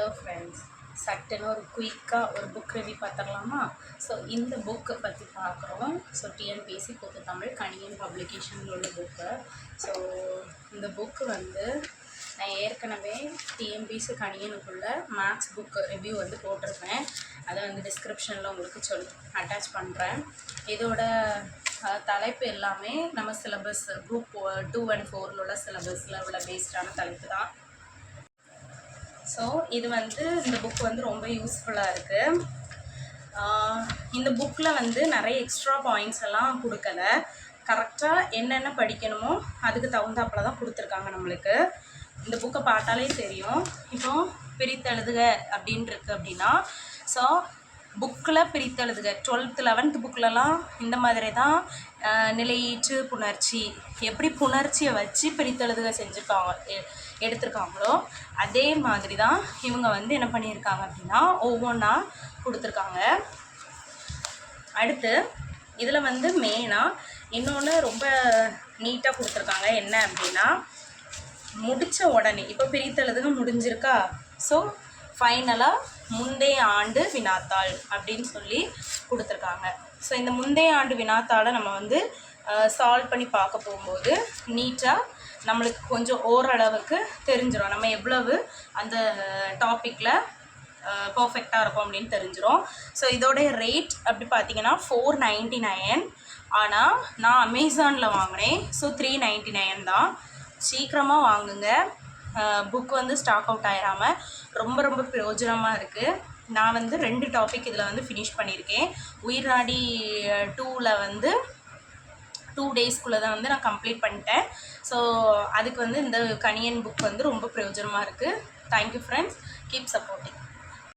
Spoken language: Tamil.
ஹலோ ஃப்ரெண்ட்ஸ், சட்டுன்னு ஒரு குயிக்காக ஒரு புக் ரிவ்யூ பார்த்துடலாமா? ஸோ இந்த புக்கை பற்றி பார்க்குறோம். ஸோ டிஎன்பிஎஸ்சி பொது தமிழ் கணியன் பப்ளிகேஷனில் உள்ள புக்கு. ஸோ இந்த புக்கு வந்து நான் ஏற்கனவே டிஎன்பிஎஸ்சி கணியனுக்குள்ள மேக்ஸ் புக்கு ரிவ்யூ வந்து போட்டிருப்பேன். அதை வந்து டிஸ்கிரிப்ஷனில் உங்களுக்கு அட்டாச் பண்ணுறேன். இதோட தலைப்பு எல்லாமே நம்ம சிலபஸ் குரூப் 2 and 4 உள்ள சிலபஸில் உள்ள பேஸ்டான தலைப்பு தான். ஸோ இது வந்து இந்த புக் வந்து ரொம்ப யூஸ்ஃபுல்லாக இருக்குது. இந்த புக்கில் வந்து நிறைய எக்ஸ்ட்ரா பாயிண்ட்ஸ் எல்லாம் கொடுக்கல. கரெக்டாக என்னென்ன படிக்கணுமோ அதுக்கு தகுந்தாப்பில் தான் கொடுத்துருக்காங்க நம்மளுக்கு. இந்த புக்கை பார்த்தாலே தெரியும். இப்போ பிரித்தெழுதுக அப்படின்னு இருக்குது அப்படின்னா, ஸோ புக்கில் பிரித்தெழுதுக 12th 11th புக்கிலலாம் இந்த மாதிரி தான் நிலையீற்று புணர்ச்சி எப்படி புணர்ச்சியை வச்சு பிரித்தெழுதுக செஞ்சுருக்காங்க எடுத்திருக்காங்களோ அதே மாதிரி தான் இவங்க வந்து என்ன பண்ணியிருக்காங்க அப்படின்னா ஒவ்வொன்றா கொடுத்துருக்காங்க. அடுத்து இதில் வந்து மெயினாக இன்னொன்று ரொம்ப நீட்டாக கொடுத்துருக்காங்க. என்ன அப்படின்னா, முடித்த உடனே இப்போ பிரித்தெழுதுக முடிஞ்சிருக்கா, ஸோ ஃபைனலாக முந்தைய ஆண்டு வினாத்தாள் அப்படின்னு சொல்லி கொடுத்துருக்காங்க. ஸோ இந்த முந்தைய ஆண்டு வினாத்தாளை நம்ம வந்து சால்வ் பண்ணி பார்க்க போகும்போது நீட்டாக நம்மளுக்கு கொஞ்சம் ஓரளவுக்கு தெரிஞ்சிடும் நம்ம எவ்வளவு அந்த டாப்பிக்கில் பர்ஃபெக்டாக இருக்கும் அப்படின்னு தெரிஞ்சிடும். ஸோ இதோடைய ரேட் அப்படி பார்த்தீங்கன்னா 499. ஆனால் நான் அமேசானில் வாங்கினேன். ஸோ 399 தான். சீக்கிரமாக வாங்குங்க. புக் வந்து ஸ்டாக் அவுட் ஆயிடாமல் ரொம்ப ரொம்ப பிரயோஜனமாக இருக்குது. நான் வந்து 2 டாபிக் இதில் வந்து ஃபினிஷ் பண்ணியிருக்கேன். உயிர்நாடி 2ல் வந்து 2 டேஸ்க்குள்ளே தான் வந்து நான் கம்ப்ளீட் பண்ணிட்டேன். ஸோ அதுக்கு வந்து இந்த கணியன் புக் வந்து ரொம்ப பிரயோஜனமாக இருக்குது. Thank you friends, keep supporting.